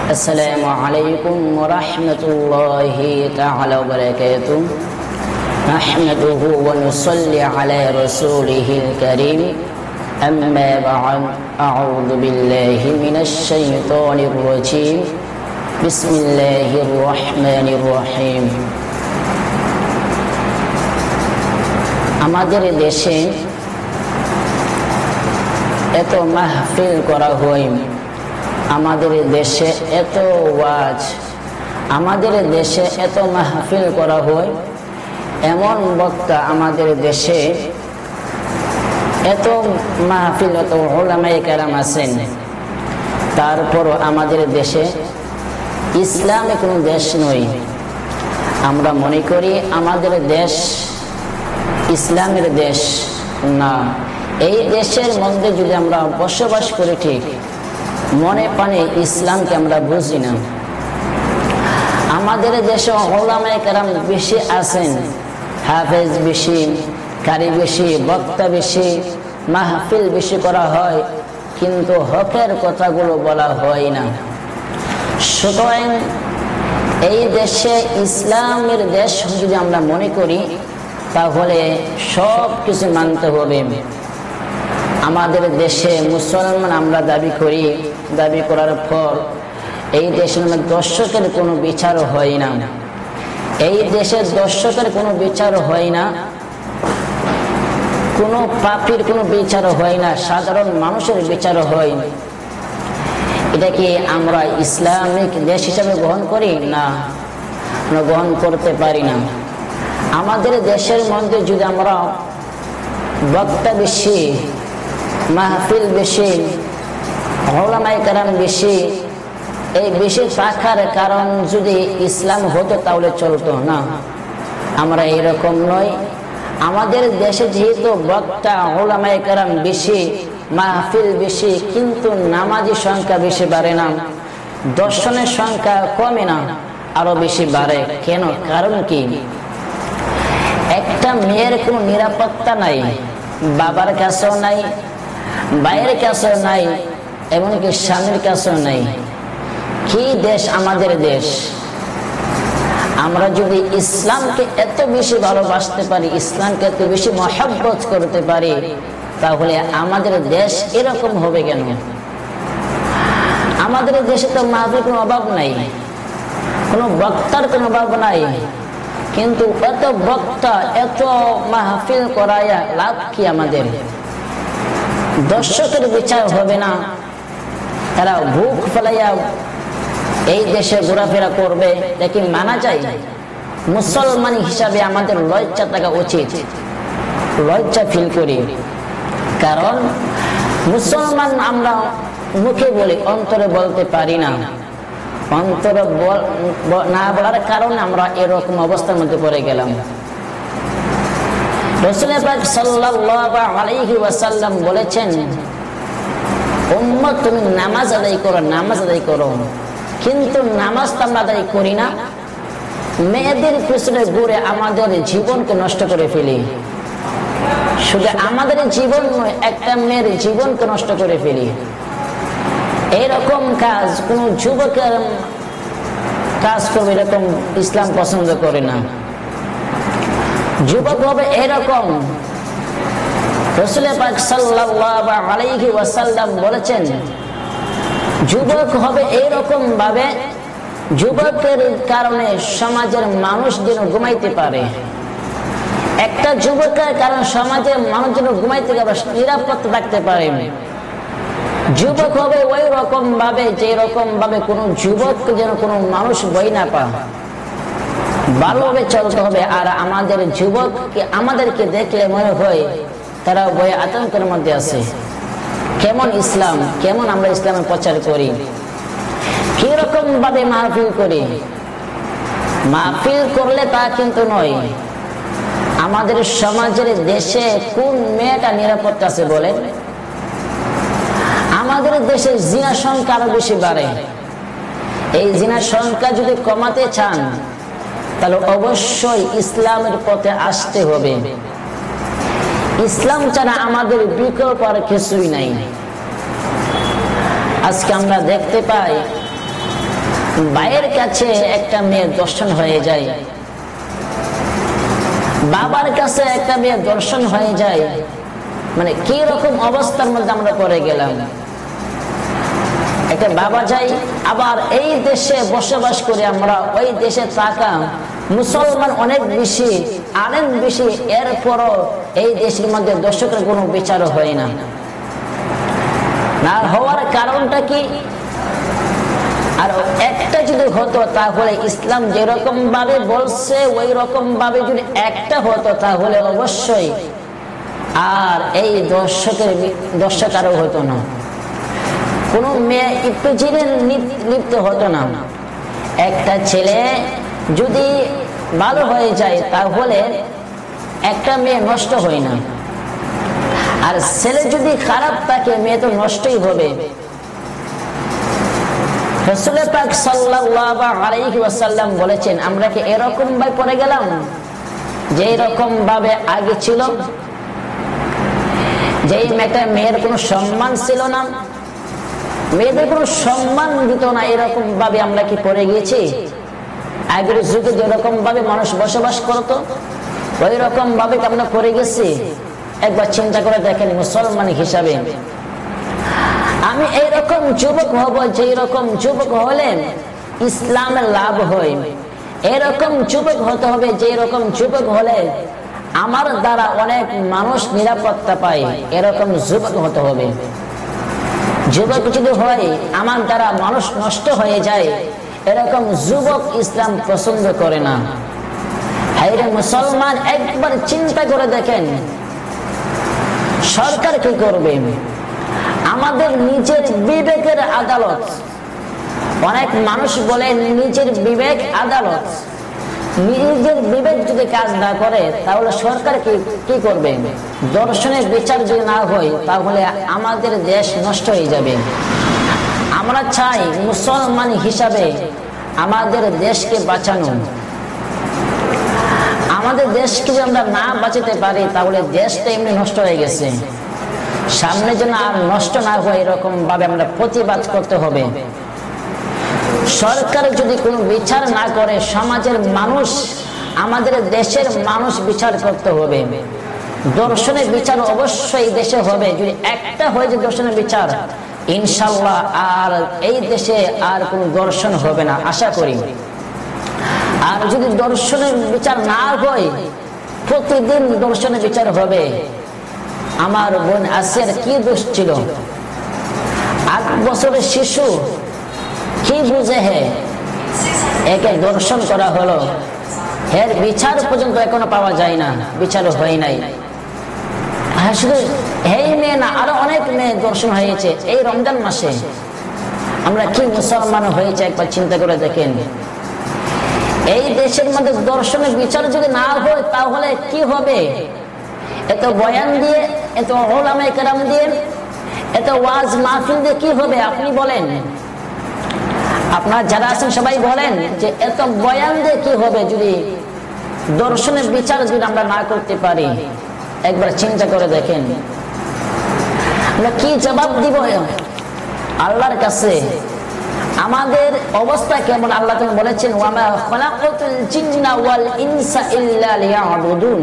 السلام عليكم ورحمة الله تعالى وبركاته. نحمده ونصلي على رسوله الكريم. أما بعد، أعوذ بالله من الشيطان الرجيم. بسم الله الرحمن الرحيم. আমাদের দেশে এত মাহফিল করা হয়, আমাদের দেশে এত ওয়াজ, আমাদের দেশে এত মাহফিল করা হয়, এমন বক্তা আমাদের দেশে এত মাহফিল, এত উলামায়ে কেরাম আছেন, তারপরও আমাদের দেশে ইসলামে কোনো দেশ নয়। আমরা মনে করি আমাদের দেশ ইসলামের দেশ না। এই দেশের মধ্যে যদি আমরা বসবাস করি, ঠিক মনে প্রাণে ইসলামকে আমরা বুঝি না। আমাদের দেশে উলামায়ে কেরাম বেশি আছেন, হাফেজ বেশি, কারি বেশি, বক্তা বেশি, মাহফিল বেশি করা হয়, কিন্তু হকের কথাগুলো বলা হয় না। সুতরাং এই দেশে ইসলামের দেশ যদি আমরা মনে করি, তাহলে সব কিছু মানতে হবে। আমাদের দেশে মুসলমান আমরা দাবি করি, দাবি করার পর এই দেশের দর্শকের কোনো বিচার হয় না। এই দেশের দর্শকের কোনো বিচার হয় না, কোনো পাপীর কোনো বিচার হয় না, সাধারণ মানুষের বিচার হয়। এটা কি আমরা ইসলামিক দেশ হিসাবে গ্রহণ করি? না, আমরা গ্রহণ করতে পারি না। আমাদের দেশের মধ্যে যদি আমরা বক্তা বেশি, মাহফিল বেশি, উলামায়ে কেরাম বেশি, এই বেশি থাকার কারণ যদি ইসলাম হতো তাহলে চলতো না। আমরা এরকম নয়। আমাদের দেশে যেহেতু বক্তা উলামায়ে কেরাম বেশি, মাহফিল বেশি, কিন্তু নামাজি সংখ্যা বেশি বাড়ে না, দর্শনের সংখ্যা কমে না, আরো বেশি বাড়ে। কেন? কারণ কি? একটা মেয়ের কোনো নিরাপত্তা নাই, বাবার কাছেও নাই, ভাইয়ের কাছেও নাই, এমনকি স্বামীর কাছেও নাই। কি দেশ আমাদের দেশ! আমরা যদি ইসলামকে এত বেশি ভালোবাসতে পারি, ইসলামকে এত বেশি মহব্বত করতে পারি, তাহলে আমাদের দেশ এরকম হবে কেন? আমাদের দেশে তো মাহফিলের কোনো অভাব নাই, কোনো বক্তার কোনো অভাব নাই, কিন্তু এত বক্তা, এত মাহফিল করায়া লাভ কি আমাদের? দর্শকের বিচার হবে না, তারা ভুক ফেলাইয়া এই দেশে ঘোরাফেরা করবে, দেখি মানা যায়? মুসলমান হিসাবে আমাদের লজ্জা থাকা উচিত, লজ্জা ফিল করি। কারণ মুসলমান আমরা মুখে বলি, অন্তরে বলতে পারি না। অন্তরে না বলার কারণে আমরা এরকম অবস্থার মধ্যে পড়ে গেলাম। রাসূল পাক সাল্লাল্লাহু আলাইহি ওয়াসাল্লাম বলেছেন, উম্মত তুমি নামাজ আদায় করো, নামাজ আদায় করো, কিন্তু নামাজ তো আমরা আদায় করি না। মেয়েদের পিছনে ঘুরে আমাদের জীবনকে নষ্ট করে ফেলি। শুধু আমাদের জীবন নয়, একটা মেয়ের জীবনকে নষ্ট করে ফেলি। এরকম কাজ কোন যুবকের কাজ করবে, এরকম ইসলাম পছন্দ করে না। যুবক হবে এরকম। রাসূল পাক সাল্লাল্লাহু আলাইহি ওয়াসাল্লাম বলেছেন, যুবক হবে এরকম ভাবে, যুবকের কারণে সমাজের মানুষ যেন ঘুমাইতে পারে। একটা যুবকের কারণে সমাজের মানুষ যেন ঘুমাইতে পারে, নিরাপত্তা থাকতে পারে। যুবক হবে ওই রকম ভাবে, যে রকম ভাবে কোন যুবক যেন কোন মানুষ ভয় না পায়, ভালোভাবে চলতে হবে। আর আমাদের যুবককে আমাদেরকে দেখলে মনে হয় তারা ভয়ে আতঙ্কের মধ্যে আছে। কেমন ইসলাম, কেমন আমরা ইসলামের প্রচার করি, কিরকম ভাবে মাহফিল করি। মাহফিল করলে তা কিন্তু নয়। আমাদের সমাজের দেশে কোন মেয়েটা নিরাপদ আছে বলেন? আমাদের দেশে জিনার সংখ্যা আরো বেশি বাড়ে। এই জিনার সংখ্যা যদি কমাতে চান, তাহলে অবশ্যই ইসলামের পথে আসতে হবে। ইসলাম ছাড়া আমাদের বিকল্প আর কিছুই নাই। আজকে আমরা দেখতে পাই ভাইয়ের কাছে একটা মেয়ে দর্শন হয়ে যায়, বাবার কাছে একটা মেয়ে দর্শন হয়ে যায়, মানে কি রকম অবস্থার মধ্যে আমরা পড়ে গেলাম। একটা বাবা যাই, আবার এই দেশে বসবাস করে আমরা ওই দেশে থাকা মুসলমান অনেক বেশি, আলেম বেশি, এরপরও এই দেশের মধ্যে দর্শকের কোনো বিচারও হয় না। না হওয়ার কারণটা কি? আর একটা যদি হতো তাহলে ইসলাম যেরকম ভাবে বলছে ওই রকম ভাবে যদি একটা হতো তাহলে অবশ্যই আর এই দর্শক আরো হতো না, কোন মেয়ে একটু জিনে লিপ্ত হতো না। একটা ছেলে যদি ভালো হয়ে যায় তাহলে একটা মেয়ে নষ্ট হয় না, আর ছেলে যদি খারাপ থাকে মেয়ে তো নষ্টই হবে। রাসূল পাক সাল্লাল্লাহু আলাইহি ওয়াসাল্লাম বলেছেন, আমরা কি এরকম ভাবে পড়ে গেলাম যে এরকম ভাবে আগে ছিল, যেই মেয়ের কোনো সম্মান ছিল না, মেয়েদের কোনো সম্মান দিত না, এরকম ভাবে আমরা কি পড়ে গিয়েছি? আগের যুগে যেরকম ভাবে মানুষ বসবাস করতো ওই রকম ভাবে আমরা পড়ে গেছি? একবার চিন্তা করে দেখেন মুসলমান হিসাবে আমি এইরকম যুবক হব যে রকম যুবক হলে ইসলামের লাভ হয়, এরকম যুবক হতে হবে যে রকম যুবক হলে আমার দ্বারা অনেক মানুষ নিরাপত্তা পায়, এরকম যুবক হতে হবে। যুবক যদি হয় আমার দ্বারা মানুষ নষ্ট হয়ে যায়, এরকম যুবক ইসলাম পছন্দ করে না। হায়রে মুসলমান, একবার চিন্তা করে দেখেন সরকার কি করবে? আমাদের নিজের বিবেকের আদালত, অনেক মানুষ বলে নিজের বিবেক আদালত, নিজের বিবেক যদি কাজ না করে তাহলে সরকার কি করবে? দর্শনের বিচার যদি না হয় তাহলে আমাদের দেশ নষ্ট হয়ে যাবে। আমরা চাই মুসলমান হিসাবে আমাদের দেশকে বাঁচানো। আমাদের দেশকে যদি আমরা না বাঁচাতে পারি তাহলে দেশটা এমনি নষ্ট হয়ে গেছে, সামনে যেন আর নষ্ট না হয় এরকম ভাবে আমরা প্রতিবাদ করতে হবে। সরকার যদি কোনো বিচার না করে সমাজের মানুষ, আমাদের দেশের মানুষ বিচার করতে হবে। দর্শনের বিচার অবশ্যই দেশে হবে, যদি একটা হয়ে যায় দর্শনের বিচার ইনশাআল্লাহ আর এই দেশে আর কোনো দর্শন হবে না আশা করি। আর যদি দর্শনের বিচার না হয়, প্রতিদিন দর্শনের বিচার হবে। আমার বোন আসিয়ার কি দোষ ছিল? 8 বছরের শিশু, কি বুঝে হে একে দর্শন করা হলো, এর বিচার পর্যন্ত এখনো পাওয়া যায় না, বিচার হয় নাই। শুধু এই মেয়ে না, আরো অনেক মেয়ে দর্শন হয়েছে এই রমজান মাসে। আমরা কি মুসলমান হয়েছে একবার চিন্তা করে দেখেন। এই দেশের মধ্যে দর্শনের বিচার যদি না হয় তাহলে কি হবে? এত বয়ান দিয়ে, এত উলামায়ে কেরাম দিয়ে, এত ওয়াজ মাহফিল দিয়ে কি হবে আপনি বলেন? আপনারা যারা আছেন সবাই বলেন যে এত বয়ান দিয়ে কি হবে যদি দর্শনের বিচার যদি আমরা না করতে পারি? একবার চিন্তা করে দেখেন আমরা কি জবাব দিব আল্লাহর কাছে? আমাদের অবস্থা কেমন? আল্লাহ তাআলা বলেছেন, ওয়ামা খালাকাতুল জিন্না ওয়াল ইনসা ইল্লা লিয়াবুদুন।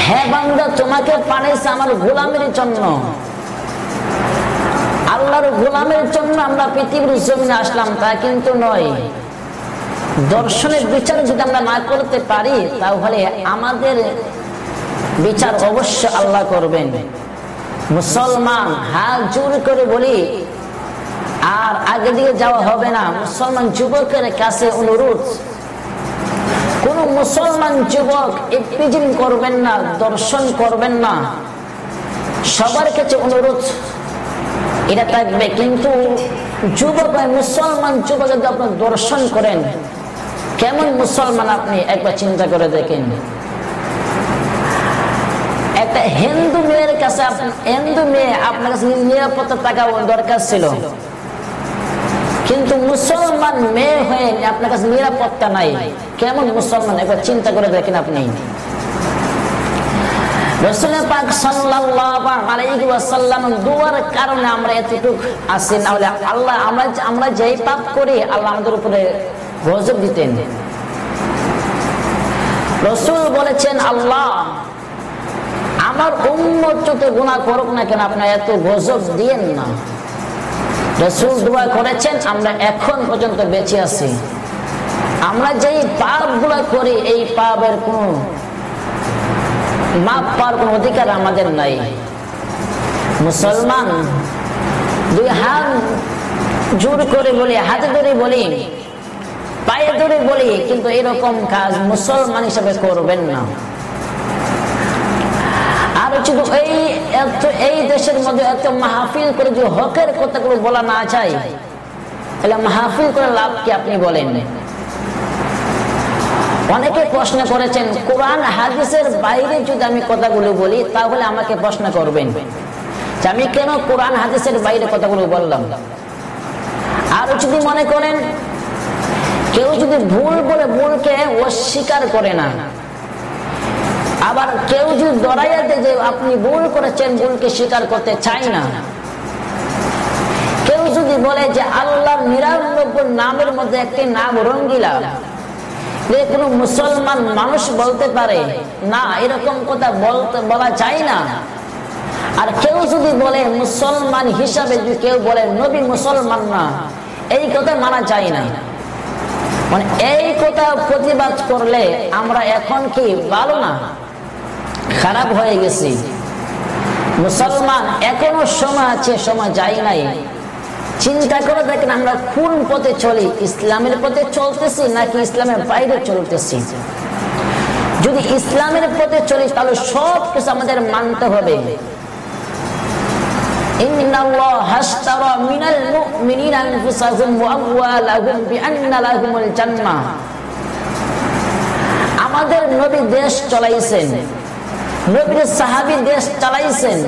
হে বান্দা, তোমাকে পাঠাইছি আমার গোলামের জন্য, আল্লাহর গোলামের জন্য আমরা পৃথিবীর জমিনে আসলাম তা কিন্তু নয়। দর্শনের বিচার যদি আমরা না করতে পারি তাহলে আমাদের বিচার অবশ্য আল্লাহ করবেন। মুসলমান হাত জোর করে বলি, আর আগে দিকে যাওয়া হবে না। মুসলমান যুবকের কাছে অনুরোধ, কোন মুসলমান যুবক ইফতিজিন করবেন না, দর্শন করবেন না। সবার কাছে অনুরোধ এটা থাকবে, কিন্তু যুবক মুসলমান যুবক যদি আপনি দর্শন করেন, কেমন মুসলমান আপনি একবার চিন্তা করে দেখেন। একটা হিন্দু মেয়ের কাছে, হিন্দু মেয়ে আপনার কাছে নিরাপত্তা থাকা দরকার ছিল, কিন্তু মুসলমান মেয়ে হয়ে আপনার কাছে নিরাপত্তা নাই। কেমন মুসলমান একবার চিন্তা করে দেখেন আপনি। রাসূল পাক সাল্লাল্লাহু আলাইহি ওয়াসাল্লাম দুয়ার কারণে আমরা এতটুকু আছি, না হলে আল্লাহ আমরা যেই পাপ করি আল্লাহ আমাদের উপরে গজব দিতেন। রাসূল বলেছেন, আল্লাহ আমার উম্মত যত গুনাহ করুক না কেন আপনি এত গজব দিয়েন না। রাসূল দোয়া করেছেন, আমরা এখন পর্যন্ত বেঁচে আছি। আমরা যেই পাপগুলো করি এই পাপের কোনো মাপ পাওয়ার কোনো অধিকার আমাদের নাই। মুসলমান দুই হাত জোর করে বলি, হাতে ধরে বলি, পায়ে ধরে বলি, কিন্তু এরকম কাজ মুসলমান হিসেবে করবেন না। আর শুধু এই দেশের মধ্যে এত মাহফিল করে যে হকের কথাগুলো বলা না যায়, তাহলে মাহফিল করে লাভ কি আপনি বলেন? অনেকে প্রশ্ন করেছেন, কোরআন হাদিসের বাইরে যদি আমি কথাগুলো বলি তাহলে আমাকে প্রশ্ন করবেন যে আমি কেন কোরআন হাদিসের বাইরে কথাগুলো বললাম। আর যদি মনে করেন কেউ যদি ভুল বলে ভুলকে অস্বীকার করে না, আবার কেউ যদি দড়াইয়া দেয় যে আপনি ভুল করেছেন, ভুলকে স্বীকার করতে চাই না, কেউ যদি বলে যে আল্লাহর 99 নামের মধ্যে একটি নাম রঙ্গিলা, কোন মুসলমান মানুষ বলতে পারে না, এরকম কথা বলা যায় না। আর কেউ যদি বলে মুসলমান হিসাবে যদি কেউ বলে নবী মুসলমান না, এই কথা মানা যায় না। মানে এই কথা প্রতিবাদ করলে আমরা এখন কি ভালো না, খারাপ হয়ে গেছি? মুসলমান এখনো সময় আছে, সময় যায় নাই। চিন্তা করে দেখেন আমরা কোন পথে চলি, ইসলামের পথে চলতেছি নাকি ইসলামের বাইরে চলতেছি? যদি ইসলামের পথে চলি তাহলে সব কিছু আমাদের মানতে হবে। ইন্নাল্লাহা আশতারা মিনাল মুমিনিনা আনফুসাহুম ওয়া আমওয়ালাহুম বিআন্না লাহুমুল জান্নাহ। আমাদের নবী দেশ চালাইছেন, নবীর সাহাবী দেশ চালাইছেন।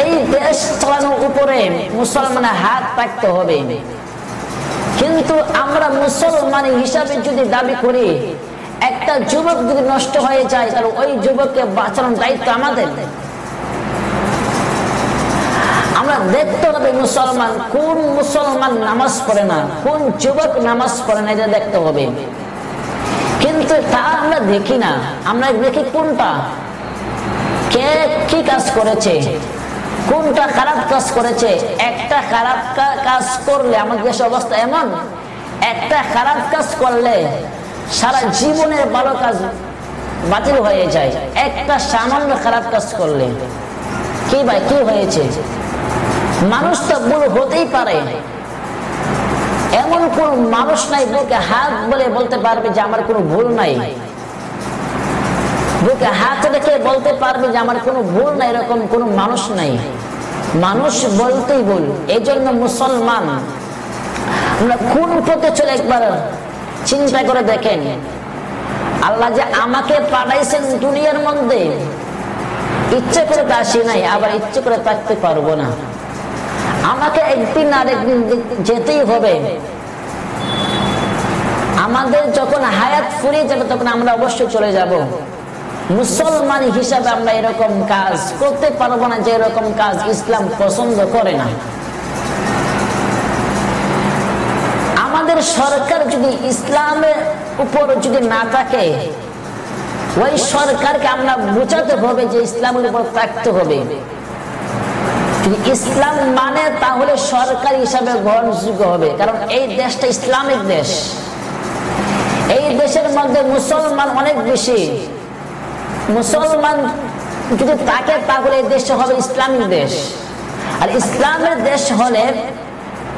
এই দেশ চালানোর উপরে মুসলমানের হাত রাখতে হবে। কিন্তু আমরা মুসলমান হিসাবে যদি দাবি করি একটা যুবক যদি নষ্ট হয়ে যায় তাহলে ওই যুবককে বাঁচানোর দায়িত্ব আমাদের। আমরা দেখতে হবে মুসলমান কোন মুসলমান নামাজ পড়ে না, কোন যুবক নামাজ পড়ে না, এটা দেখতে হবে। কিন্তু তা আমরা দেখি না, আমরা দেখি কোনটা কে কি কাজ করেছে, কোনটা খারাপ কাজ করেছে। একটা খারাপ কাজ করলে আমাদের দেশের অবস্থা এমন, একটা খারাপ কাজ করলে সারা জীবনের ভালো কাজ বাতিল হয়ে যায়। একটা সামান্য খারাপ কাজ করলে কি ভাই কি হয়েছে? মানুষ তো ভুল হতেই পারে, এমন কোন মানুষ নাই বুকে হাত বলে বলতে পারবে যে আমার কোনো ভুল নাই, বুকে হাত রেখে বলতে পারবে যে আমার কোনো ভুল নাই, এরকম কোন মানুষ নাই। মানুষ বলতেই ভুল। এই জন্য মুসলমান আমরা কোন পথে চলে একবার চিন্তা করে দেখেন। আল্লাহ যে আমাকে পাঠাইছেন দুনিয়ার মধ্যে, ইচ্ছে করে তা আসি নাই, আবার ইচ্ছে করে থাকতে পারবো না। আমাকে একদিন আর একদিন যেতেই হবে। আমাদের যখন হায়াত ফুরিয়ে যাবে তখন আমরা অবশ্যই চলে যাব। মুসলমান হিসাবে আমরা এরকম কাজ করতে পারবো না যে এরকম কাজ ইসলাম পছন্দ করে না। আমাদের সরকার যদি ইসলামের উপর যদি না থাকে, ওই সরকারকে আমরা বোঝাতে হবে যে ইসলামের উপর থাকতে হবে। যদি ইসলাম মানে তাহলে সরকার হিসাবে গ্রহণযোগ্য হবে, কারণ এই দেশটা ইসলামিক দেশ। এই দেশের মধ্যে মুসলমান অনেক বেশি। মুসলমান যদি থাকে তাহলে এই দেশ হবে ইসলামিক দেশ। আর ইসলামের দেশ হলে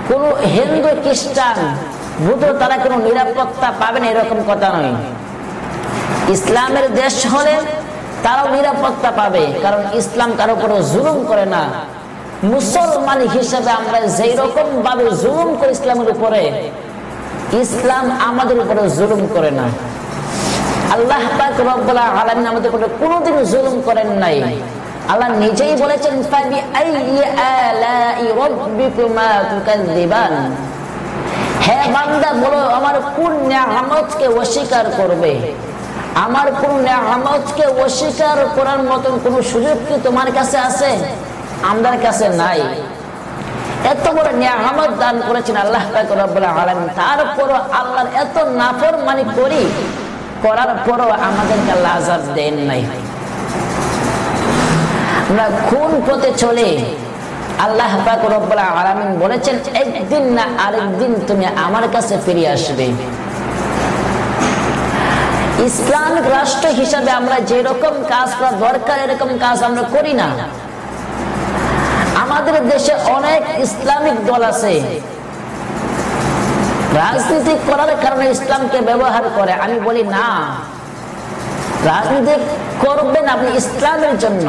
কোন হিন্দু খ্রিস্টান বুদ্ধ তারা কোনো নিরাপত্তা পাবে না, এরকম কথা নয়। ইসলামের দেশ হলে তারাও নিরাপত্তা পাবে, কারণ ইসলাম কারো উপর জুলুম করে না। মুসলমান হিসেবে আমরা যেই রকম ভাবে জুলুম করি ইসলামের উপরে, ইসলাম আমাদের উপরে জুলুম করে না। আল্লাহ পাক রব্বুল আলামিন আমাদের উপরে কোনোদিন জুলুম করেন নাই। আল্লাহ নিজেই বলেছেন, ফাবি আইয়ি আলাই রাব্বিকুমা তুকাযযিবান। হে বান্দা বলো আমার কোন নিয়ামতকে অস্বীকার করবে। আমার কোন নিয়ামতকে অস্বীকার করার মতন কোন সুযোগ কি তোমার কাছে আছে? আমাদের কাছে নাই। এত বড় নিয়ামত দান করেছেন আল্লাহ পাক রব্বুল আলামিন, তারপরও আল্লাহর এত নাফরমানি করি, করার পরও আমাদেরকে আল্লাহ আযাব দেন নাই। আমরা কোন পথে চলে? আল্লাহ পাক রব্বুল আলামিন বলেছেন একদিন না আরেকদিন তুমি আমার কাছে ফিরে আসবে। ইসলামিক রাষ্ট্র হিসাবে আমরা যেরকম কাজ করা দরকার এরকম কাজ আমরা করি না। আমাদের দেশে অনেক ইসলামিক দল আছে, রাজনীতি করার কারণে ইসলামকে ব্যবহার করে। আমি বলি না, রাজনীতি করবেন আপনি ইসলামের জন্য,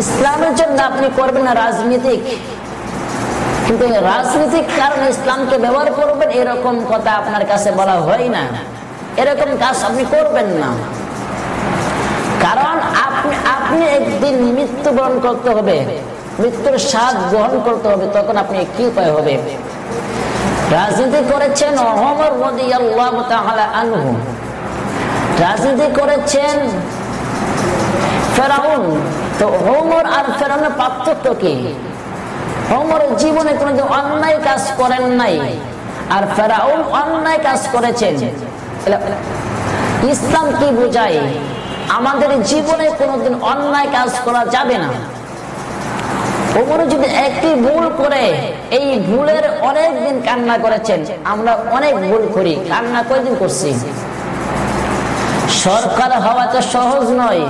ইসলামের জন্য আপনি করবেন না রাজনীতিক। কিন্তু রাজনীতিক কারণে ইসলামকে ব্যবহার করবেন এরকম কথা আপনার কাছে বলা হয় না। এরকম কাজ আপনি করবেন না, কারণ আপনি একদিন মৃত্যুবরণ করতে হবে, মৃত্যুর স্বাদ গ্রহণ করতে হবে, তখন আপনি কি উপায় হবে? রাজনীতি করেছেন ওমর রাদিয়াল্লাহু তাআলা আনহু, রাজনীতি করেছেন ফেরাউন। তো ওমর আর ফেরাউনের পার্থক্য কি? ওমর জীবনে কোনোদিন অন্যায় কাজ করেন নাই, আর ফেরাউন অন্যায় কাজ করেছেন। ইসলাম কি বোঝায়? আমাদের জীবনে কোনোদিন অন্যায় কাজ করা যাবে না। ওমর যদি একটি ভুল করে, এই ভুলের অনেক দিন কান্না করেছেন। আমরা অনেক ভুল করি, কান্না কয়দিন করছি? সরকার হওয়া তো সহজ নয়,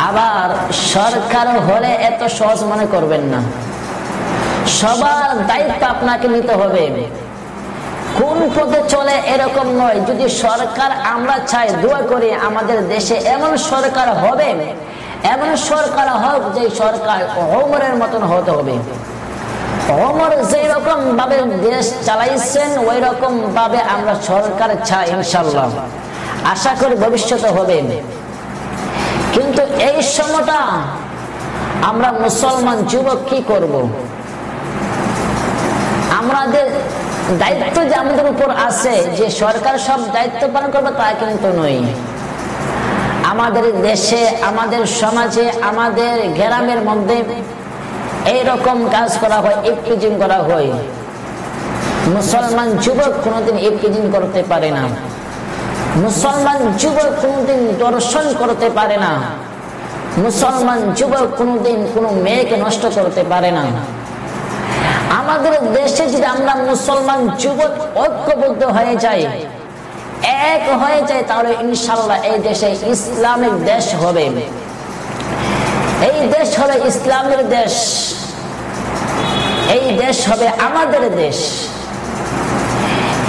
আবার সরকার হলে এত সহজ মনে করবেন না। সবার দায়িত্ব আপনাকে নিতে হবে। কোন পথে চলে এরকম নয়। যদি সরকার আমরা চাই, দোয়া করি আমাদের দেশে এমন সরকার হবে, এমন সরকার হোক যে সরকার ওমরের মতন হতে হবে। ওমর যেই রকম ভাবে দেশ চালাইছেন ওই রকম ভাবে আমরা সরকার চাই, ইনশাআল্লাহ আশা করি ভবিষ্যতে হবে। কিন্তু এই সময়টা আমরা মুসলমান যুবক কি করব? আমাদের দায়িত্ব যে আমাদের উপর আছে যে সরকার সব দায়িত্ব পালন করবে তা কিন্তু নয়। আমাদের দেশে, আমাদের সমাজে, আমাদের গ্রামের মধ্যে এইরকম কাজ করা হয়, ইফতিজিং করা হয়। মুসলমান যুবক কোনোদিন ইফতিজিং করতে পারে না, মুসলমান যুবক কোনোদিন দর্শন করতে পারে না, মুসলমান যুবক কোনোদিন কোনো মেয়েকে নষ্ট করতে পারে না। আমাদের দেশে যদি আমরা মুসলমান যুবক ঐক্যবদ্ধ হয়ে যাই, এক হয়ে যায়, তাহলে ইনশাআল্লাহ এই দেশে ইসলামিক দেশ হবে। এই দেশ হবে ইসলামের দেশ, এই দেশ হবে আমাদের দেশ,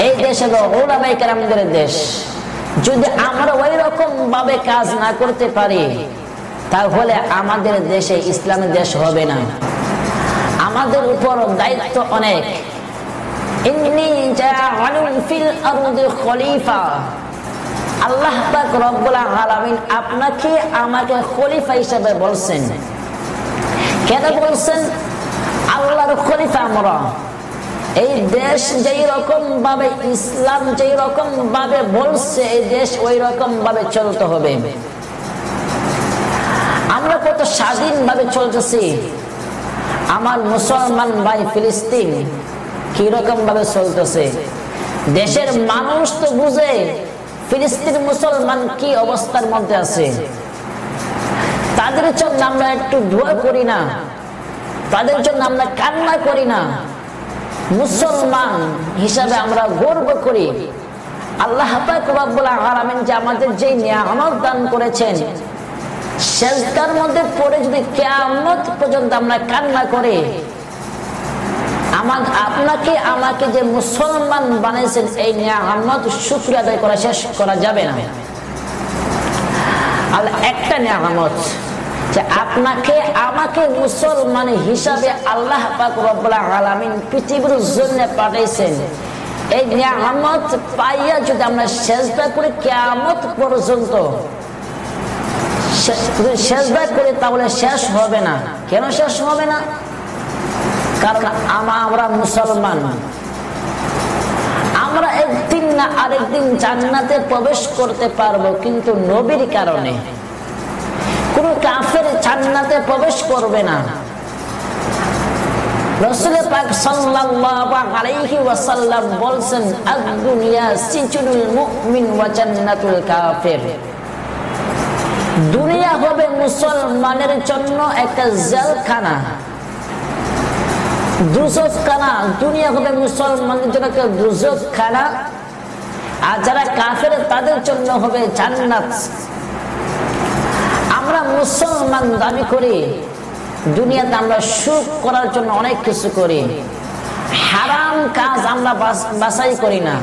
এই দেশ হবে উলামায়ে কেরামদের দেশ। যদি আমরা ওই রকম ভাবে কাজ না করতে পারি, তাহলে আমাদের দেশে ইসলামের দেশ হবে না। আমাদের উপর দায়িত্ব অনেক। ইন্নী জাআলুন ফিল আরদি খলিফা, আল্লাহ পাক রব্বুল আলামিন আপনাকে আমাকে খলিফা হিসেবে বলছেন। কেন বলছেন? আল্লাহর খলিফা আমরা। এই দেশ যেই রকম ভাবে ইসলাম যেই রকম ভাবে বলছে, এই দেশ ওই রকম ভাবে চলতে হবে। আমরা কত স্বাধীন ভাবে চলতেছি। আমার মুসলমান ভাই ফিলিস্তিন কি রকম ভাবে চলতেছে, দেশের মানুষ তো বুঝে ফিলিস্তিন মুসলমান কি অবস্থার মধ্যে আছে। তাদের জন্য আমরা একটু দোয়া করি না, তাদের জন্য আমরা কান্না করি না। মুসলমান হিসাবে আমরা গর্ব করি। আল্লাহ পাক রব্বুল আলামিন যে আমাদের যে নিয়ামত দান করেছেন, সেজদার মধ্যে পড়ে যদি কিয়ামত পর্যন্ত আমরা কান্না করি, আপনাকে আমাকে যে মুসলমান বানিয়েছেন এই নিয়ামত শুকরিয়া আদায় করা শেষ করা যাবে না। আল্লাহ একটা নিয়ামত যে আপনাকে আমাকে মুসলমান হিসাবে আল্লাহ পাক রব্বুল আলামিন পৃথিবীর জন্য পাঠাইছেন, এই নিয়ামত পাইয়া যদি আমরা সেজদা করি কিয়ামত পর্যন্ত সেজদা করি, তাহলে শেষ হবে না। কেন শেষ হবে না? কারণ আমরা মুসলমান। আমরা একদিন না আরেকদিন জান্নাতে প্রবেশ করতে পারবো, কিন্তু নবীর কারণে কোন কাফের জান্নাতে প্রবেশ করবে না। রাসূল পাক সাল্লাল্লাহু আলাইহি ওয়াসাল্লাম বলেন, আদ-দুনিয়া সিজনুল মুমিন ওয়া জান্নাতুল কাফির। দুনিয়া হবে মুসলমানের জন্য একটা জেলখানা, দুজখখানা। দুনিয়া হবে মুসলমানের জন্য একটা দুজখখানা, আর যারা কাফের তাদের জন্য হবে জান্নাত। আমরা মুসলমান দাবি করি, দুনিয়াতে আমরা সুখ করার জন্য অনেক কিছু করি, হারাম কাজ আমরা বাছাই করি না।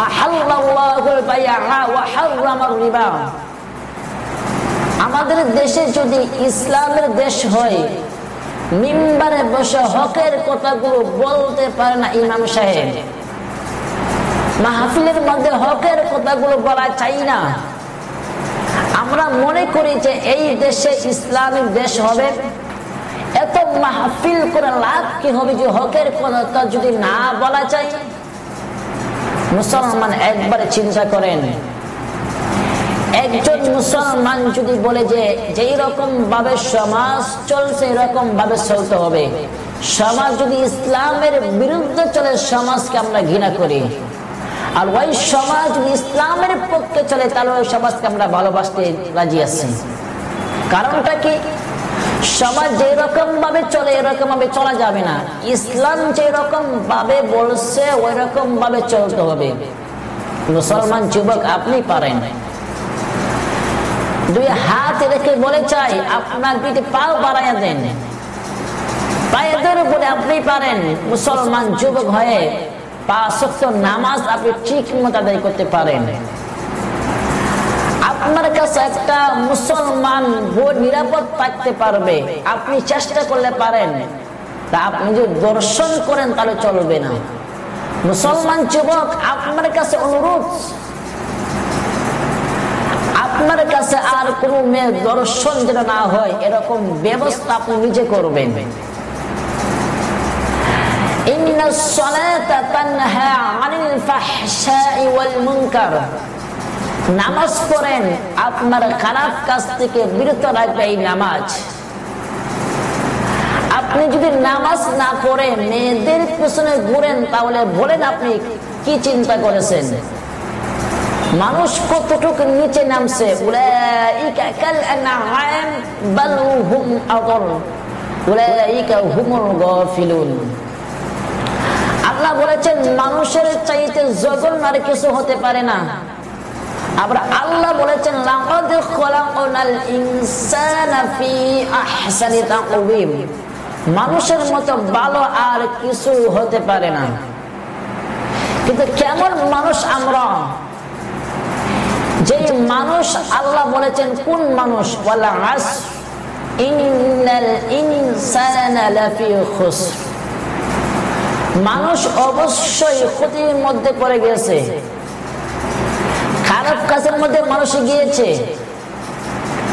আহাল্লাল্লাহুল বাইআ ওয়া হারামার রিবা। আমাদের দেশে যদি ইসলামের দেশ হয়, মিম্বারে বসে হকের কথাগুলো বলতে পারে না ইমাম সাহেব, মাহফিলের মধ্যে হকের কথাগুলো বলা চাই না। আমরা মনে করি যে এই দেশে ইসলামিক দেশ হবে, এত মাহফিল করে লাভ কি হবে যে হকের কথা যদি না বলা যায়। মুসলমান একবারে চিন্তা করেন, একজন মুসলমান যদি বলে যে যেই রকম ভাবে সমাজ চলছে এরকম ভাবে চলতে হবে, সমাজ যদি ইসলামের বিরুদ্ধে চলে সমাজকে আমরা ঘৃণা করি, আর ওই সমাজ যদি ইসলামের পক্ষে চলে তাহলে ওই সমাজকে আমরা ভালোবাসতে রাজি আছি। কারণটা কি? সমাজ যেরকম ভাবে চলে এরকম ভাবে চলা যাবে না, ইসলাম যেরকম ভাবে বলছে ওই রকম ভাবে চলতে হবে। মুসলমান যুবক আপনি পারেন, দুই হাত রেখে বলে চাই আপনার পিঠে পাও বাড়াইয়া দেন, পায়ের উপরে আপনি পারেন মুসলমান যুবক হয়ে 5 ওয়াক্ত নামাজ আপনি ঠিক মতো আদায় করতে পারেন। আপনার কাছে একটা মুসলমান নিরাপদ থাকতে পারবে, আপনি চেষ্টা করলে পারেন, তা আপনি যদি দর্শন করেন তাহলে চলবে না। মুসলমান যুবক আপনার কাছে অনুরোধ, আপনার কাছে আর কোন মেয়ে দর্শন যেন না হয় এরকম ব্যবস্থা আপনি নিজে করবেন। ইন্নাস সালাতা তানহা আনিল ফাহশাই ওয়াল মুনকার। নামাজ পড়েন, আপনার খারাপ কাজ থেকে বিরত রাখবে এই নামাজ। আপনি যদি নামাজ না পড়ে মেয়েদের পিছনে ঘুরেন তাহলে বলেন আপনি কি চিন্তা করেছেন? মানুষ কতটুকু নিচে নামছে। উলাইকা কাল আনআম বাল হুম আদল উলাইকা হুমুল গাফিলুন। আল্লাহ বলেছেন মানুষের চাইতে জঘন্য আর কিছু হতে পারে না। আবার আল্লাহ বলেছেন লাকাদ খলাকনাল ইনসানা ফি আহসানি তাকওয়িম। মানুষের মতো ভালো আর কিছু হতে পারে না। কিন্তু কেমন মানুষ আমরা, যে মানুষ আল্লাহ বলেছেন কোন মানুষ, ওয়াল আসর ইন্নাল ইনসানা লাফি খুসর। মানুষ অবশ্যই ক্ষতির মধ্যে পড়ে গেছে, খারাপ কাজের মধ্যে মানুষ গিয়েছে,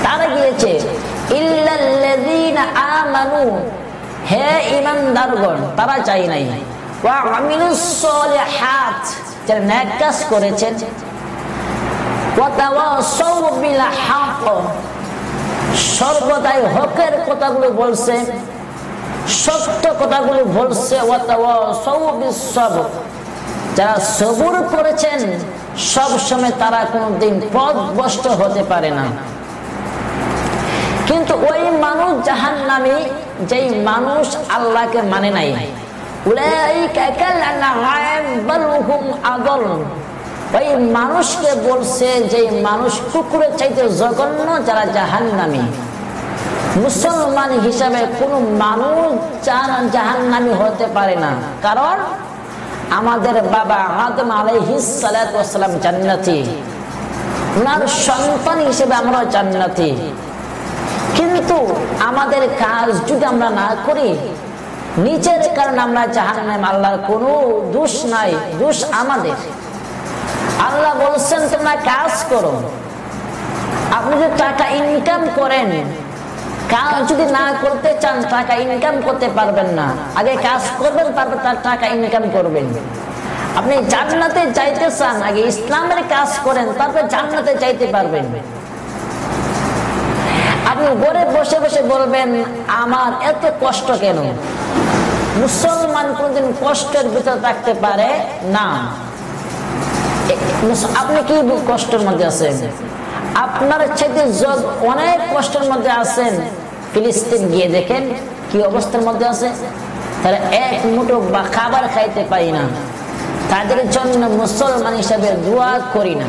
তারা গিয়েছে ইল্লাল্লাযীনা আমানু, হে ঈমানদারগণ তারা চাই নাই, ওয়া আমিলুস সলিহাত, যারা নেক কাজ করেছেন, ওয়া তাওয়াসাউ বিল হক, সর্বদাই হকের কথাগুলো বলছে, সত্য কথাগুলো বলছে, ওয়া তাওয়াসাউ বিস সবর, যারা সবর করেছেন সব সময় তারা কোনদিন পথভ্রষ্ট হতে পারে না। কিন্তু ওই মানুষ জাহান্নামী যেই মানুষ আল্লাহকে মানে নাই। উলাইকা কাল আনআম বাল হুম আদল, ওই মানুষকে বলছে যে মানুষ কুকুরের চাইতে জঘন্য, যারা জাহান্নামী। মুসলমান হিসাবে কোন মানুষ জাহান্নামী হতে পারে না, কারণ আমাদের বাবা আদম আলাইহিস সালাতু ওয়াস সালাম জান্নাতি, ওনার সন্তান হিসেবে আমরা জান্নাতি। কিন্তু আমাদের কাজ যদি আমরা না করি, নিজের কারণে আমরা জাহান্নামে, আল্লাহর কোনো দোষ নাই, দোষ আমাদের। আল্লাহ বলছেন তোমরা কাজ করো। আপনি যদি টাকা ইনকাম করেন, কাজ যদি না করতে চান টাকা ইনকাম করতে পারবেন না। আগে কাজ করবেন, তারপর তার টাকা ইনকাম করবেন। আপনি জান্নাতে যাইতে চান, আগে ইসলামের কাজ করেন, তারপর জান্নাতে যাইতে পারবেন। আপনি ঘরে বসে বসে বলবেন আমার এত কষ্ট কেন? মুসলমান কোনদিন কষ্টের ভিতরে থাকতে পারে না। আপনি কি কষ্টের মধ্যে আছেন? আপনার চাইতে অনেক কষ্টের মধ্যে আছেন। ফিলিস্তিন গিয়ে দেখেন কি অবস্থার মধ্যে আছে। তারা এক মুঠো খাবার খাইতে পারি না। তাদের জন্য মুসলমান হিসাবে দোয়া করি না।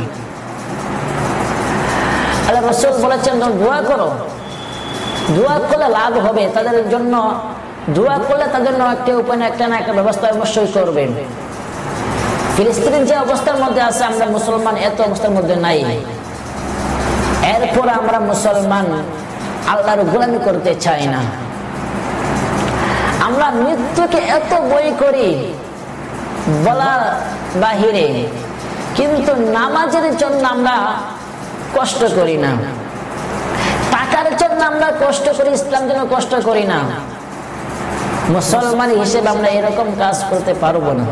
আল্লাহ রাসূল বলেছেন দোয়া করো, দোয়া করলে লাভ হবে। তাদের জন্য দোয়া করলে তাদের জন্য একটা উপায় একটা না একটা ব্যবস্থা অবশ্যই করবেন। ফিলিস্তিনের যে অবস্থার মধ্যে আছে, আমরা মুসলমান এত অবস্থার মধ্যে নাই। এরপর আমরা মুসলমান আল্লাহর গোলামি করতে চাই না। আমরা মৃত্যুকে এত ভয় করি বলা বাহিরে, কিন্তু নামাজের জন্য আমরা কষ্ট করি না। টাকার জন্য আমরা কষ্ট করি, ইসলাম জন্য কষ্ট করি না। মুসলমান হিসেবে আমরা এরকম কাজ করতে পারবো না।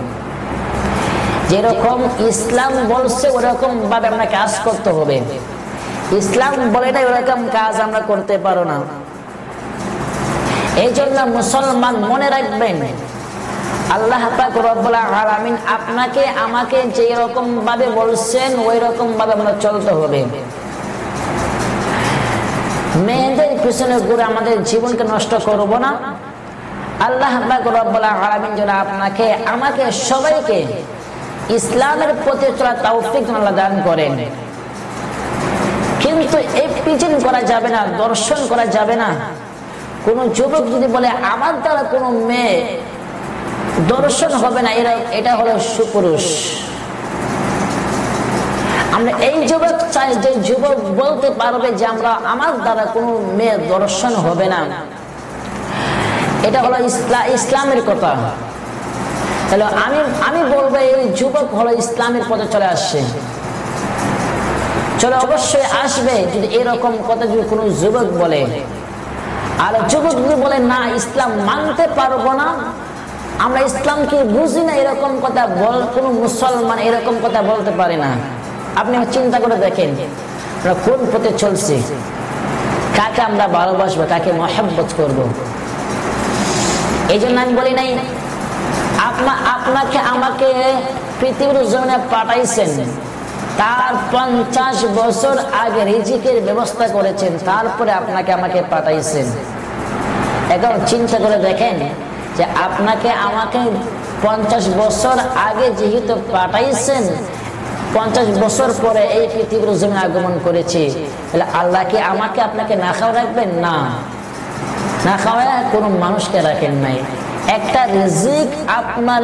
যেরকম ইসলাম বলছে ওরকম ভাবে আমরা কাজ করতে হবে। ইসলাম বলে না ওরকম কাজ আমরা করতে পারো না। এই জন্য মুসলমান মনে রাখবেন, আল্লাহ পাক রব্বুল আলামিন আপনাকে আমাকে যে রকম ভাবে বলছেন ওই রকম ভাবে আমরা চলতে হবে। মেয়েদের পিছনে ঘুরে আমাদের জীবনকে নষ্ট করব না। আল্লাহ পাক রব্বুল আলামিন যেন আপনাকে আমাকে সবাইকে ইসলামের পথে চলার তৌফিক আল্লাহ দান করেন। কিন্তু এই পিছন করা যাবে না, দর্শন করা যাবে না। কোন যুবক যদি বলে আমার দ্বারা কোনো মেয়ে দর্শন হবে না, এটা হলো সুপুরুষ। আমরা এই যুবক চাই যে যুবক বলতে পারবে যে আমার দ্বারা কোনো মেয়ে দর্শন হবে না। এটা হলো ইসলামের কথা। তাহলে আমি বলবো এই যুবক হলো ইসলামের পথে চলে আসছে। চলে অবশ্যই আসবে যদি এরকম কথা যদি কোনো যুবক বলে। আর যুবক যদি বলে না ইসলাম মানতে পারবো না, আমরা ইসলামকে বুঝি না, এরকম কথা কোনো মুসলমান এরকম কথা বলতে পারে না। আপনি চিন্তা করে দেখেন আমরা কোন পথে চলছি, কাকে আমরা ভালোবাসবো, কাকে মহব্বত করব। এই জন্য আমি বলি নাই আপনাকে আমাকে পৃথিবীর জমিনে পাঠাইছেন, তার 50 বছর আগে রিজিকের ব্যবস্থা করেছেন, তারপরে আপনাকে আমাকে পাঠাইছেন। এখন চিন্তা করে দেখেন যে আপনাকে আমাকে 50 বছর আগে যেহেতু পাঠাইছেন, 50 বছর পরে এই পৃথিবীর জমিনে আগমন করেছে, তাহলে আল্লাহ কি আমাকে আপনাকে না খাওয়া রাখবেন? না, না খাওয়ায় কোনো মানুষকে রাখেন নাই। একটা রিজিক আপনার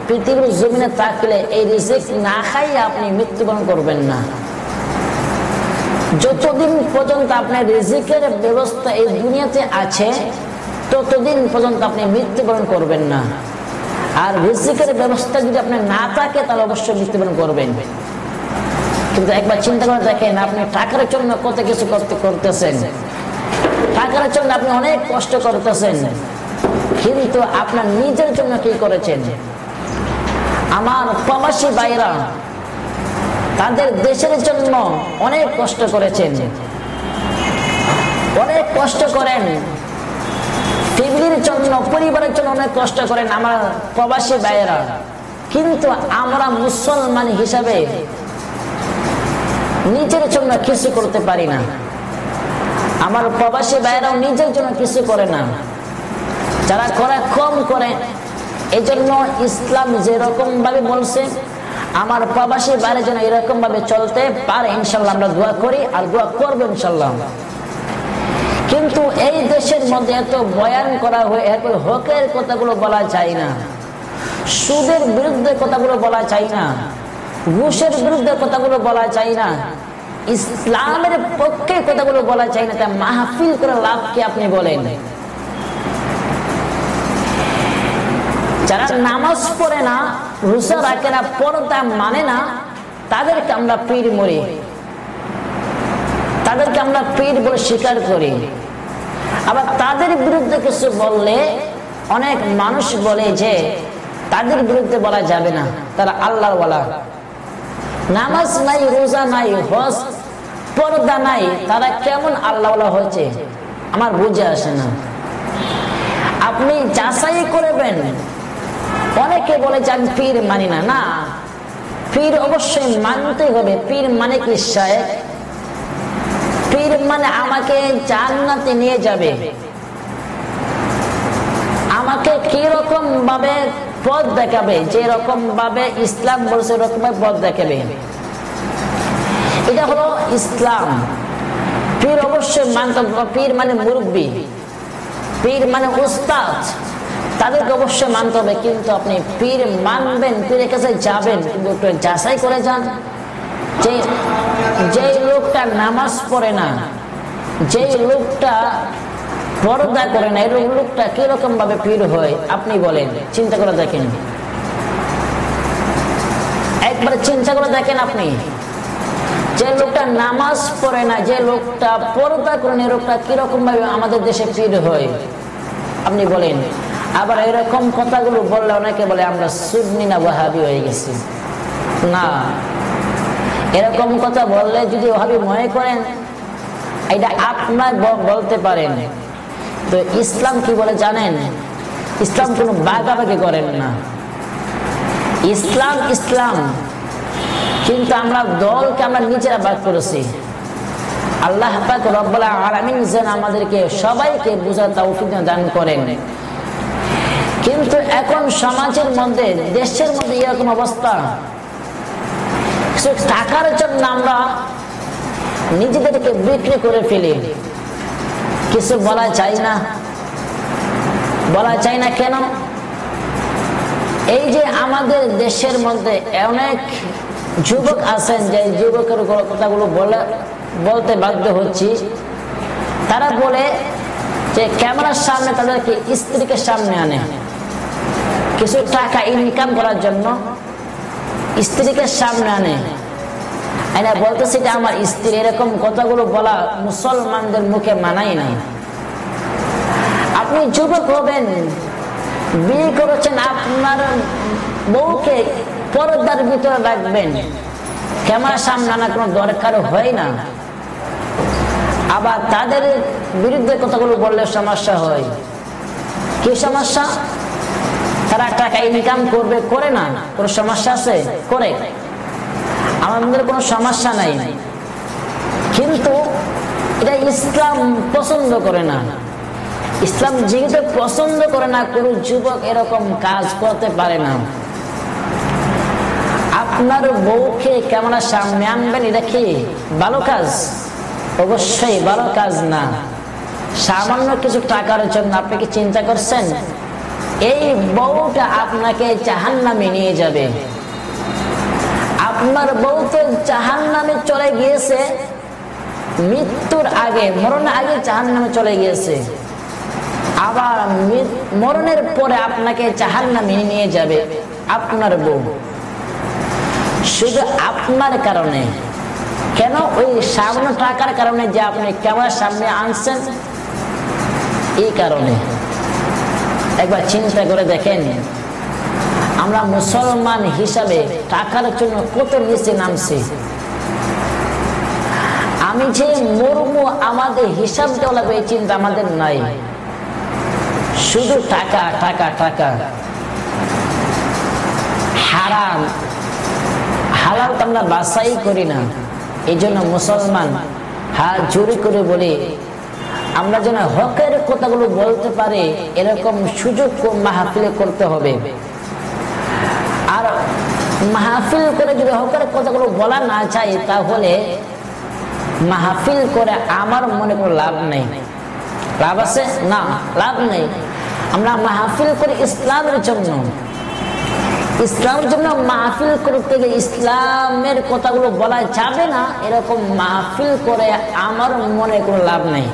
পৃথিবীর জমিনে থাকলে এই রিজিক না খাইয়ে আপনি মৃত্যুবরণ করবেন না। যতদিন পর্যন্ত আপনার রিজিকের ব্যবস্থা এই দুনিয়াতে আছে ততদিন পর্যন্ত আপনি মৃত্যুবরণ করবেন না। আর রিজিকের ব্যবস্থা যদি আপনার না থাকে তাহলে অবশ্যই মৃত্যুবরণ করবেন। কিন্তু একবার চিন্তা করে দেখেন, আপনি টাকার জন্য কত কিছু করতেছেন, টাকার জন্য আপনি অনেক কষ্ট করতেছেন, কিন্তু আপনার নিজের জন্য কি করেছেন? আমার প্রবাসী ভাইরা তাদের দেশের জন্য অনেক কষ্ট করেছেন, অনেক কষ্ট করেন, ফ্যামিলির জন্য, পরিবারের জন্য অনেক কষ্ট করেন আমার প্রবাসী ভাইয়েরা। কিন্তু আমরা মুসলমান হিসাবে নিজের জন্য কিছু করতে পারি না। আমার প্রবাসী ভাইয়েরাও নিজের জন্য কিছু করে না, যারা করে কম করে। এই জন্য ইসলাম যেরকম ভাবে বলছে আমার প্রবাসী ভাইয়ের জন্য এরকম ভাবে চলতে পারে ইনশাল্লাহ আমরা দোয়া করি আর দোয়া করবো ইনশাল্লাহ। কিন্তু এই দেশের মধ্যে এত বয়ান করা হয়ে এরপর হকের কথাগুলো বলা যায় না, সুদের বিরুদ্ধে কথাগুলো বলা যায় না, ঘুষের বিরুদ্ধে কথাগুলো বলা যায় না, ইসলামের পক্ষে কথাগুলো বলা যায় না। তা মাহফিল করে লাভ কি আপনি বলেন? যারা নামাজ পড়ে না, রোজা রাখে না, পর্দা মানে না, তাদেরকে আমরা পীর মরি, তাদেরকে আমরা পীর বলে স্বীকার করি। আবার তাদের বিরুদ্ধে কিছু বললে অনেক মানুষ বলে যে তাদের বিরুদ্ধে বলা যাবে না তারা আল্লাহর ওয়ালা। নামাজ নাই, রোজা নাই, হজ পর্দা নাই, তারা কেমন আল্লাহ ওয়ালা হয়েছে আমার বুঝে আসে না। আপনি যাচাই করবেন। অনেকে বলে যে আমি পীর মানি না। না, পীর অবশ্যই মানতে হবে। পীর মানে কি শায়েখ? পীর মানে আমাকে জান্নাতে নিয়ে যাবে, আমাকে কি রকম ভাবে পথ দেখাবে, যে রকম ভাবে ইসলাম বলছে ওরকম পথ দেখাবে, এটা হলো ইসলাম। পীর অবশ্যই মানতে হবে। পীর মানে মুরব্বী, পীর মানে উস্তাদ, তাদেরকে অবশ্যই মানতে হবে। কিন্তু আপনি পীর মানবেন, পীরের কাছে যাবেন, কিন্তু একটু যাচাই করে যান যে লোকটা নামাজ পড়ে না, যে লোকটা পর্দা করে না, এই লোকটা কিরকম ভাবে পীর হয় আপনি বলেন, চিন্তা করে দেখেন। একবার চিন্তা করে দেখেন আপনি, যে লোকটা নামাজ পড়ে না, যে লোকটা পর্দা করে না, এই লোকটা কিরকম ভাবে আমাদের দেশে পীর হয় আপনি বলেন। আবার এরকম কথাগুলো বললে অনেকে বলে আমরা সুন্নি না ওয়াহাবি হয়ে গেছি। না, এরকম কথা বললে যদি ওয়াহাবি মনে করেন, এটা আপনার বলতে পারেন। তো ইসলাম কি বলে জানেন? ইসলাম কোনো ভাগাভাগি করেন না। ইসলাম ইসলাম, কিন্তু আমরা দলকে আমরা নিজেরা ভাগ করেছি। আল্লাহ পাক রব্বুল আলামিন যেন আমাদেরকে সবাইকে বুঝার তৌফিক দান করেন। কিন্তু এখন সমাজের মধ্যে, দেশের মধ্যে এরকম অবস্থা, টাকার জন্য আমরা নিজেদেরকে বিক্রি করে ফেলি। কিছু বলা চাই না, বলা চাই না কেন? এই যে আমাদের দেশের মধ্যে অনেক যুবক আছেন, যে যুবকের কথাগুলো বলতে বাধ্য হচ্ছি। তারা বলে যে ক্যামেরার সামনে তাদেরকে স্ত্রীকে সামনে আনে কিছু টাকা ইনকাম করার জন্য, স্ত্রীকে সামনে আনে, বলতেছে যে আমার স্ত্রী। এরকম কথাগুলো বলা মুসলমানদের মুখে মানায় না। আপনি যুবক হবেন, বিয়ে করেছেন, আপনার বউকে পর্দার ভিতরে রাখবেন, ক্যামেরার সামনে আনা কোনো দরকার হয় না। আবার তাদের বিরুদ্ধে কথাগুলো বললে সমস্যা হয়। কি সমস্যা? তারা টাকা ইনকাম করবে, করে না, কোনো সমস্যা আছে? করে, আমাদের কোনো সমস্যা নাই। কিন্তু এটা ইসলাম পছন্দ করে না। ইসলাম যেহেতু পছন্দ করে না, কোন যুবক এরকম কাজ করতে পারে না। আপনার বউকে ক্যামেরার সামনে আনবেন, এটা কি ভালো কাজ? অবশ্যই ভালো কাজ না। সামান্য কিছু টাকার জন্য আপনি কি চিন্তা করছেন এই বউটা আপনাকে জাহান্নামে নিয়ে যাবে? আপনার বউ তো জাহান্নামে চলে গিয়েছে মৃত্যুর আগে, মরণের আগে জাহান্নামে চলে গিয়েছে। আবার মরণের পরে আপনাকে জাহান্নামে নিয়ে যাবে আপনার বউ, শুধু আপনার কারণে। কেন? ওই সামান্য টাকার কারণে যে আপনি ক্যামেরার সামনে আনছেন, এই কারণে। একবার চিন্তা করে দেখেন, আমরা মুসলমান হিসাবে টাকার জন্য কত নিচে নামছি। আমি যে মরমু, আমাদের হিসাব দেওয়া লাগবে এই চিন্তা আমাদের নাই। শুধু টাকা টাকা টাকা। হারাম হালাল তো আমরা বাছাই করি না। এই জন্য মুসলমান হাত জোরে করে বলি, আমরা যেন হকের কথাগুলো বলতে পারি এরকম সুযোগ মাহফিল করতে হবে। আর মাহফিল করে যদি হকের কথাগুলো বলা না চাই, তাহলে মাহফিল করে আমার মনে কোনো লাভ নেই। লাভ আছে? না, লাভ নেই। আমরা মাহফিল করি ইসলামের জন্য। ইসলামের জন্য মাহফিল করতে গিয়ে ইসলামের কথাগুলো বলা যাবে না, এরকম মাহফিল করে আমার মনে কোনো লাভ নেই।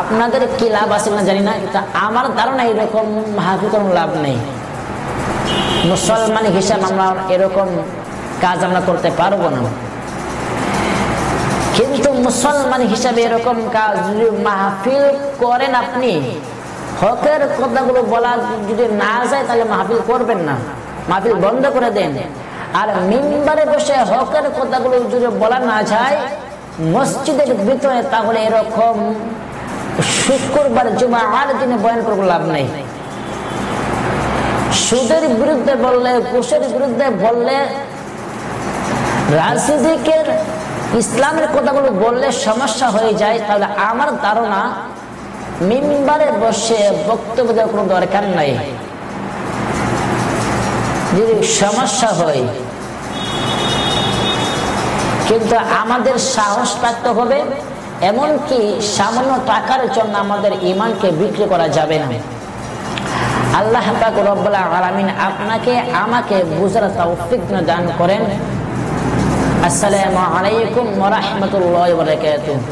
আপনাদের কি লাভ আছে না জানি না, কিন্তু আমার ধারণা এরকম মাহফিল কোনো লাভ নেই। মুসলমান হিসাবে আমরা এরকম কাজ আমরা করতে পারবো না। কিন্তু মুসলমান হিসাবে এরকম কাজ মাহফিল করেন আপনি, হকের কথাগুলো বলা যদি না যায় তাহলে মাহফিল করবেন না, মাহফিল বন্ধ করে দেন। আর মিম্বারে বসে হকের কথাগুলো যদি বলা না যায় মসজিদের ভিতরে, তাহলে এরকম শুক্রবার জুমার দিনে বয়ান করে লাভ নেই। সুদের বিরুদ্ধে বললে, ঘুষের বিরুদ্ধে বললে, রাজনীতিকের ইসলামের কথাগুলো বললে সমস্যা হয়ে যায়। তাহলে আমার ধারণা মিম্বারে বসে বক্তব্য দেওয়ার কোনো দরকার নাই। যদি সমস্যা হয়, কিন্তু আমাদের সাহস থাকতে হবে, এমনকি সামান্য টাকার জন্য আমাদের ঈমানকে বিক্রি করা যাবে না। আল্লাহ পাক রব্বুল আলামিন আপনাকে আমাকে বুঝার তৌফিক দান করেন। আসসালামু আলাইকুম ওয়া রাহমাতুল্লাহি ওয়া বারাকাতুহু।